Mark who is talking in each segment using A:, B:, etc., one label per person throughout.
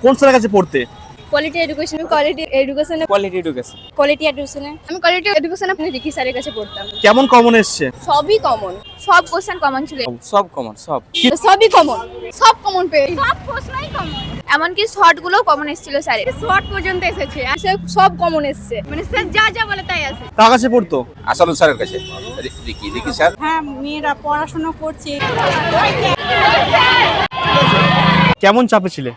A: কোন স্যারের কাছে পড়তে?
B: কোয়ালিটি এডুকেশন আমি কোয়ালিটি এডুকেশনে আপনি রিকি স্যারের কাছে পড়তাম।
A: কেমন কমন এসছে?
B: সবই কমন, সব কোশ্চেন কমন ছিল,
C: সব কমন সব
B: সবই কমন, সব কমন পেয়ে সব প্রশ্নই কমন, এমনকি শর্ট গুলোও কমন এসেছিল স্যারের, শর্ট পর্যন্ত এসেছে, সব কমন এসেছে, মানে স্যার যা যা বলে তাই আছে।
A: কার কাছে পড়তো?
C: আসাদুল স্যারের কাছে রিকি স্যার।
D: হ্যাঁ, মেয়েরা পড়াশোনা করছে।
A: কেমন চাপে ছিলে?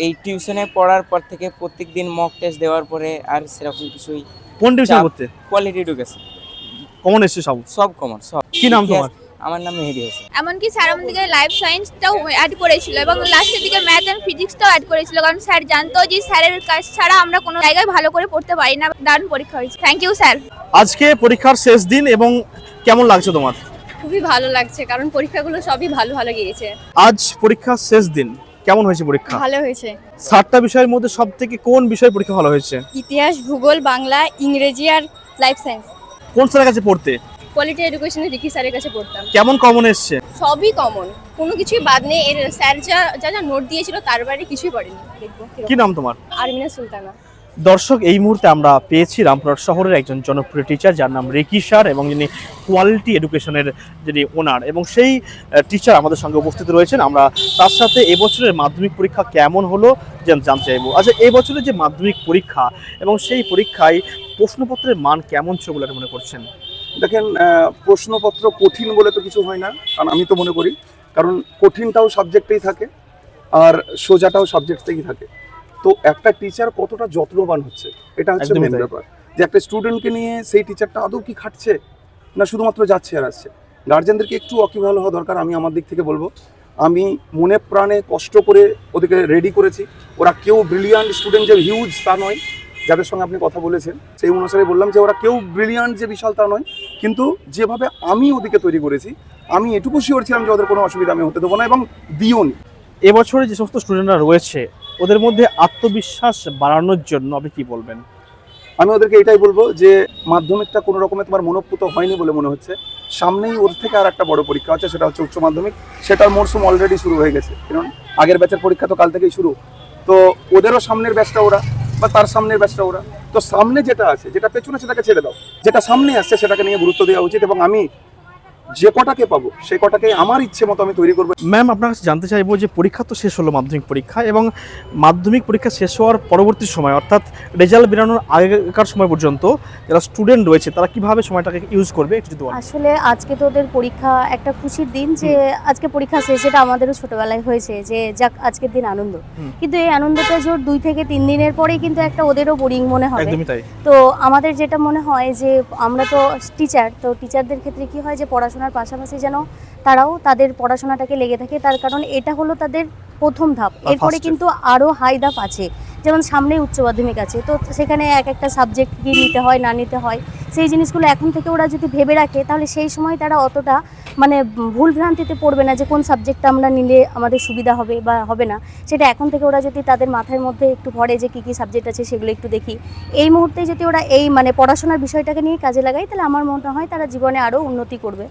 E: এই টিউশনে পড়ার পর থেকে প্রত্যেকদিন মক টেস্ট দেওয়ার পরে আর সেরকম কিছুই।
A: কোন টিউশন পড়তে?
E: Quality education.
A: কমন এসছে সব?
E: সব কমন সব।
A: কি নাম তোমার?
E: আমার নাম মেহেদি হোসেন।
B: এমনকি স্যার আমাদেরকে লাইফ সায়েন্সটাও অ্যাড করেছিল এবং লাস্টের দিকে ম্যাথ এন্ড ফিজিক্সটাও অ্যাড করেছিল, কারণ স্যার জানতো যে স্যারের কাজ ছাড়া আমরা কোনো জায়গায় ভালো করে পড়তে পারি না। দারুণ পরীক্ষা হয়েছে, থ্যাংক ইউ স্যার।
A: আজকে পরীক্ষার শেষ দিন এবং কেমন লাগছে তোমার?
B: খুবই ভালো লাগছে, কারণ পরীক্ষাগুলো সবই ভালো ভালো গিয়েছে।
A: আজ পরীক্ষার শেষ দিন, কেমন হয়েছে পরীক্ষা?
B: ভালো হয়েছে।
A: 7টা বিষয়ের মধ্যে সব থেকে কোন বিষয় পরীক্ষা ভালো হয়েছে?
B: ইতিহাস, ভূগোল, বাংলা, ইংরেজি আর লাইফ সায়েন্স।
A: কোন স্যারের কাছে পড়তে?
B: কোয়ালিটি এডুকেশনে রিকি স্যারের কাছে পড়তাম।
A: কেমন কমন এসছে?
B: সবই কমন, কোনো কিছুই বাদ নেই। এর স্যার যা যা যা নোট দিয়েছিল তার বাইরে কিছুই পড়েনি। দেখবো
A: কি নাম তোমার?
B: আরমিনা সুলতানা।
A: দর্শক, এই মুহূর্তে আমরা পেয়েছি রামপুরহাট শহরের একজন জনপ্রিয় টিচার যার নাম রিকি স্যার এবং যিনি কোয়ালিটি এডুকেশনের যিনি ওনার, এবং সেই টিচার আমাদের সঙ্গে উপস্থিত রয়েছেন। আমরা তার সাথে এবছরের মাধ্যমিক পরীক্ষা কেমন হলো জানতে চাইবো। আচ্ছা, এবছরের যে মাধ্যমিক পরীক্ষা এবং সেই পরীক্ষায় প্রশ্নপত্রের মান কেমন ছিল বলে মনে করছেন?
F: দেখেন, প্রশ্নপত্র কঠিন বলে তো কিছু হয় না, কারণ আমি তো মনে করি, কারণ কঠিনটাও সাবজেক্টেই থাকে আর সোজাটাও সাবজেক্টেই থাকে। তো একটা টিচার কতটা যত্নবান হচ্ছে, এটা হচ্ছে মেন ব্যাপার। যে একটা স্টুডেন্টকে নিয়ে সেই টিচারটা আদৌ কি খাটছে না শুধুমাত্র যাচ্ছে আর আসছে। গার্জেনদেরকে একটু ওয়াকিবহাল হওয়া দরকার, আমি আমার দিক থেকে বলবো। আমি মনে প্রাণে কষ্ট করে ওদেরকে রেডি করেছি। ওরা কেউ ব্রিলিয়ান্ট স্টুডেন্ট যে হিউজ তা নয়, যাদের সঙ্গে আপনি কথা বলেছেন সেই অনুসারে বললাম যে ওরা কেউ ব্রিলিয়ান্ট যে বিশাল তা নয়, কিন্তু যেভাবে আমি ওদিকে তৈরি করেছি আমি এটুকু শিওর ছিলাম যে ওদের কোনো অসুবিধা আমি হতে দেবো না, এবং দিও নি।
A: এবছরে যে সমস্ত স্টুডেন্টরা রয়েছে ওদের মধ্যে আত্মবিশ্বাস বাড়ানোর জন্য আপনি কি বলবেন?
F: আমি ওদেরকে এটাই বলবো যে মাধ্যমিকটা কোনো রকমে তোমার মনোপুত হয়নি বলে মনে হচ্ছে। সামনেই ওর থেকে আর একটা বড় পরীক্ষা আছে, সেটা হচ্ছে উচ্চ মাধ্যমিক। সেটার মরশুম অলরেডি শুরু হয়ে গেছে, কারণ আগের ব্যাচের পরীক্ষা তো কাল থেকেই শুরু। তো ওদেরও সামনের ব্যাচটা ওরা, বা তার সামনের ব্যাচটা ওরা। তো সামনে যেটা আছে, যেটা পেছনে সেটাকে ছেড়ে দাও, যেটা সামনে আসছে সেটাকে নিয়ে গুরুত্ব দেওয়া উচিত। এবং আমি যে কটাকে পাবো সে কটাকে আমার ইচ্ছে মতো আমি তৈরি করবো।
A: ম্যাম, আপনার কাছে জানতে চাইবো যে পরীক্ষা তো শেষ হলো মাধ্যমিক পরীক্ষা, এবং মাধ্যমিক পরীক্ষা শেষ হওয়ার পরবর্তী সময় অর্থাৎ রেজাল্ট বেরোনোর আগেকার সময় পর্যন্ত যারা স্টুডেন্ট রয়েছে তারা কিভাবে সময়টাকে ইউজ করবে একটু যদি বলেন।
G: আসলে আজকে তো ওদের পরীক্ষা একটা খুশির দিন, যে আজকে পরীক্ষা শেষ, যেটা আমাদেরও ছোটবেলায় হয়েছে যে যাক আজকের দিন আনন্দ। কিন্তু এই আনন্দটা জোর 2 থেকে 3 দিনের পরেই কিন্তু একটা ওদেরও বোরিং মনে হবে।
A: একদমই তাই।
G: তো আমাদের যেটা মনে হয় যে আমরা তো টিচার, তো টিচারদের ক্ষেত্রে কি হয় যে পড়াশোনার পাশাপাশি যেন তারাও তাদের পড়াশোনাটাকে লেগে থাকে, তার কারণ এটা হলো তাদের প্রথম ধাপ। এরপরে কিন্তু আরও হাই ধাপ আছে, যেমন সামনেই উচ্চ মাধ্যমিক আছে, তো সেখানে এক একটা সাবজেক্ট কি নিতে হয় না নিতে হয় সেই জিনিসগুলো এখন থেকে ওরা যদি ভেবে রাখে, তাহলে সেই সময় তারা অতটা মানে ভুল ভ্রান্তিতে পড়বে না যে কোন সাবজেক্টটা আমরা নিলে আমাদের সুবিধা হবে বা হবে না। সেটা এখন থেকে ওরা যদি তাদের মাথার মধ্যে একটু ভরে যে কী কী সাবজেক্ট আছে সেগুলো একটু দেখি, এই মুহূর্তে যদি ওরা এই মানে পড়াশোনার বিষয়টাকে নিয়ে কাজে লাগায়, তাহলে আমার মনে হয় তারা জীবনে আরও উন্নতি করবে।